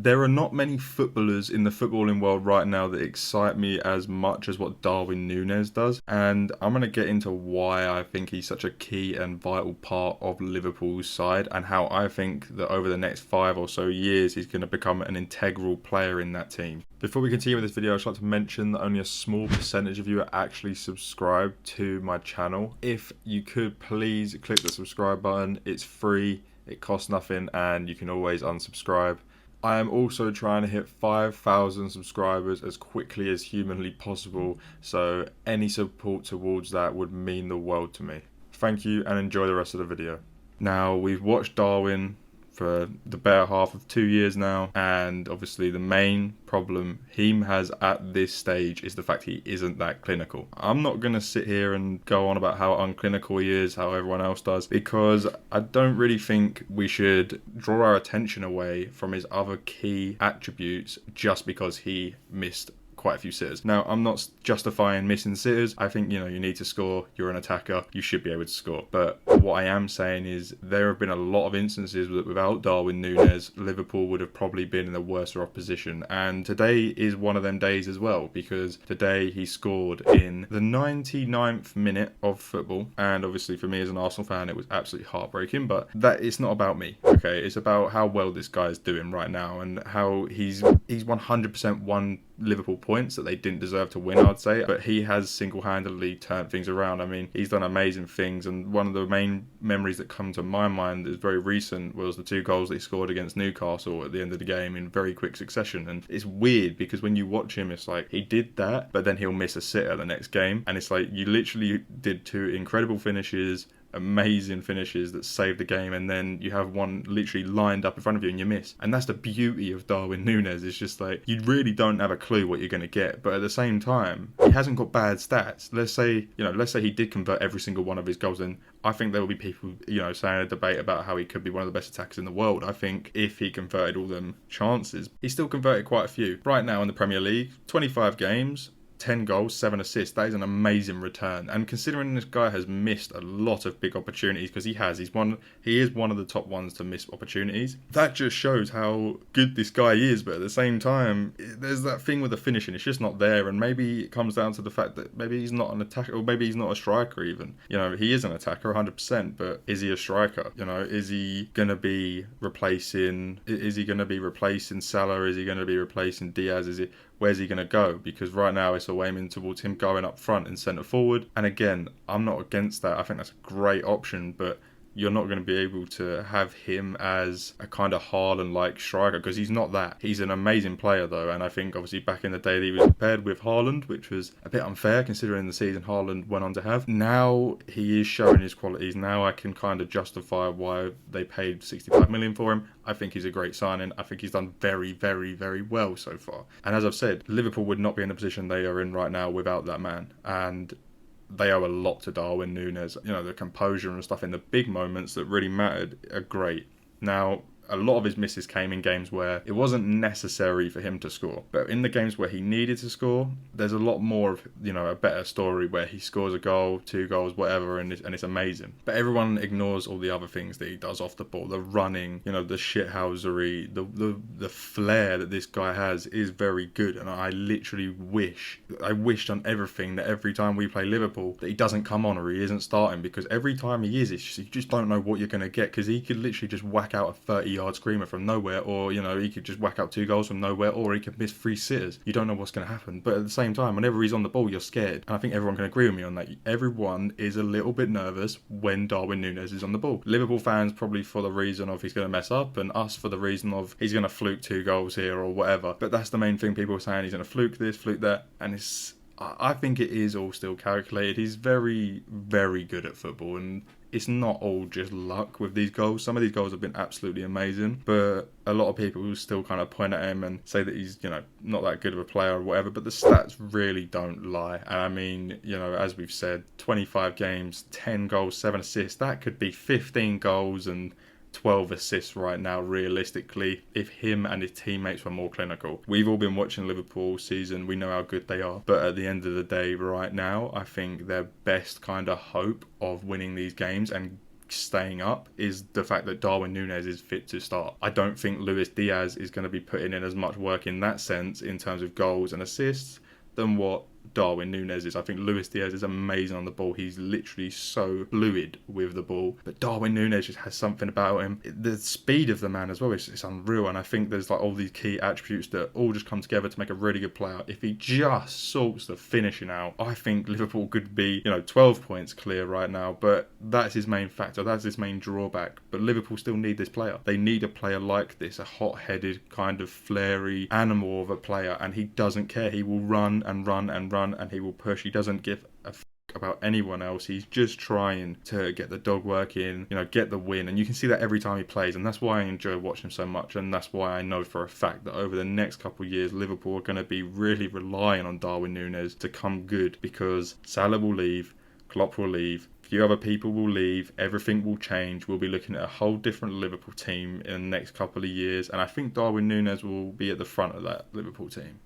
there are not many footballers in the footballing world right now that excite me as much as what Darwin Nunez does. And I'm going to get into why I think he's such a key and vital part of Liverpool's side, and how I think that over the next 5 or so years he's going to become an integral player in that team. Before we continue with this video, I'd just like to mention that only a small percentage of you are actually subscribed to my channel. If you could please click the subscribe button. It's free, it costs nothing, and you can always unsubscribe. I am also trying to hit 5,000 subscribers as quickly as humanly possible, so any support towards that would mean the world to me. Thank you and enjoy the rest of the video. Now, we've watched Darwin for the better half of 2 years now, and obviously the main problem he has at this stage is the fact he isn't that clinical. I'm not going to sit here and go on about how unclinical he is, how everyone else does, because I don't really think we should draw our attention away from his other key attributes just because he missed quite a few sitters. Now, I'm not justifying missing sitters. I think, you need to score. You're an attacker. You should be able to score. But what I am saying is there have been a lot of instances that without Darwin Nunez, Liverpool would have probably been in a worse off position. And today is one of them days as well, because today he scored in the 99th minute of football. And obviously for me as an Arsenal fan, it was absolutely heartbreaking, but it's not about me. Okay, it's about how well this guy is doing right now and how he's 100% won Liverpool points that they didn't deserve to win, I'd say, but he has single-handedly turned things around. I mean, he's done amazing things, and one of the main memories that come to my mind is very recent was the 2 goals that he scored against Newcastle at the end of the game in very quick succession. And it's weird because when you watch him, it's like he did that, but then he'll miss a sitter the next game, and it's like you literally did 2 incredible finishes, amazing finishes that saved the game, and then you have one literally lined up in front of you and you miss. And that's the beauty of Darwin Nunez. It's just like you really don't have a clue what you're going to get, but at the same time he hasn't got bad stats. Let's say he did convert every single one of his goals, then I think there will be people saying a debate about how he could be one of the best attackers in the world. I think if he converted all them chances, he still converted quite a few. Right now in the Premier League, 25 games, 10 goals, 7 assists. That is an amazing return. And considering this guy has missed a lot of big opportunities, because he is one of the top ones to miss opportunities, that just shows how good this guy is. But at the same time, there's that thing with the finishing, it's just not there. And maybe it comes down to the fact that maybe he's not an attacker, or maybe he's not a striker even. He is an attacker 100%, but is he a striker? Is he going to be replacing Salah? Is he going to be replacing Diaz? Where's he going to go? Because right now it's all aiming towards him going up front and centre forward. And again, I'm not against that. I think that's a great option, but you're not going to be able to have him as a kind of Haaland-like striker, because he's not that. He's an amazing player though, and I think obviously back in the day he was paired with Haaland, which was a bit unfair considering the season Haaland went on to have. Now he is showing his qualities. Now I can kind of justify why they paid 65 million for him. I think he's a great signing. I think he's done very, very, very well so far. And as I've said, Liverpool would not be in the position they are in right now without that man. And they owe a lot to Darwin Nunez. The composure and stuff in the big moments that really mattered are great. Now, a lot of his misses came in games where it wasn't necessary for him to score. But in the games where he needed to score, there's a lot more of, a better story where he scores a goal, 2 goals, whatever, and it's amazing. But everyone ignores all the other things that he does off the ball. The running, the shithousery, the flair that this guy has is very good. And I literally wished on everything that every time we play Liverpool that he doesn't come on or he isn't starting, because every time he is, you just don't know what you're going to get, because he could literally just whack out a 30-yard screamer from nowhere, or he could just whack out 2 goals from nowhere, or he could miss 3 sitters. You don't know what's going to happen, but at the same time, whenever he's on the ball, you're scared. And I think everyone can agree with me on that. Everyone is a little bit nervous when Darwin Nunez is on the ball. Liverpool fans probably for the reason of he's going to mess up, and us for the reason of he's going to fluke 2 goals here or whatever. But that's the main thing. People are saying he's going to fluke this, fluke that, and I think it is all still calculated. He's very, very good at football, and it's not all just luck with these goals. Some of these goals have been absolutely amazing, but a lot of people will still kind of point at him and say that he's, not that good of a player or whatever, but the stats really don't lie. And I mean, as we've said, 25 games, 10 goals, 7 assists, that could be 15 goals and 12 assists right now, realistically, if him and his teammates were more clinical. We've all been watching Liverpool season, we know how good they are, but at the end of the day right now, I think their best kind of hope of winning these games and staying up is the fact that Darwin Nunez is fit to start. I don't think Luis Diaz is going to be putting in as much work in that sense in terms of goals and assists than what Darwin Nunez is. I think Luis Diaz is amazing on the ball. He's literally so fluid with the ball. But Darwin Nunez just has something about him. The speed of the man as well is unreal. And I think there's like all these key attributes that all just come together to make a really good player. If he just sorts the finishing out, I think Liverpool could be, 12 points clear right now. But that's his main factor. That's his main drawback. But Liverpool still need this player. They need a player like this, a hot-headed, kind of flary animal of a player. And he doesn't care. He will run and run and run, and he will push. He doesn't give a about anyone else. He's just trying to get the dog work in, get the win. And you can see that every time he plays. And that's why I enjoy watching him so much. And that's why I know for a fact that over the next couple of years, Liverpool are going to be really relying on Darwin Nunez to come good, because Salah will leave, Klopp will leave, a few other people will leave, everything will change. We'll be looking at a whole different Liverpool team in the next couple of years. And I think Darwin Nunez will be at the front of that Liverpool team.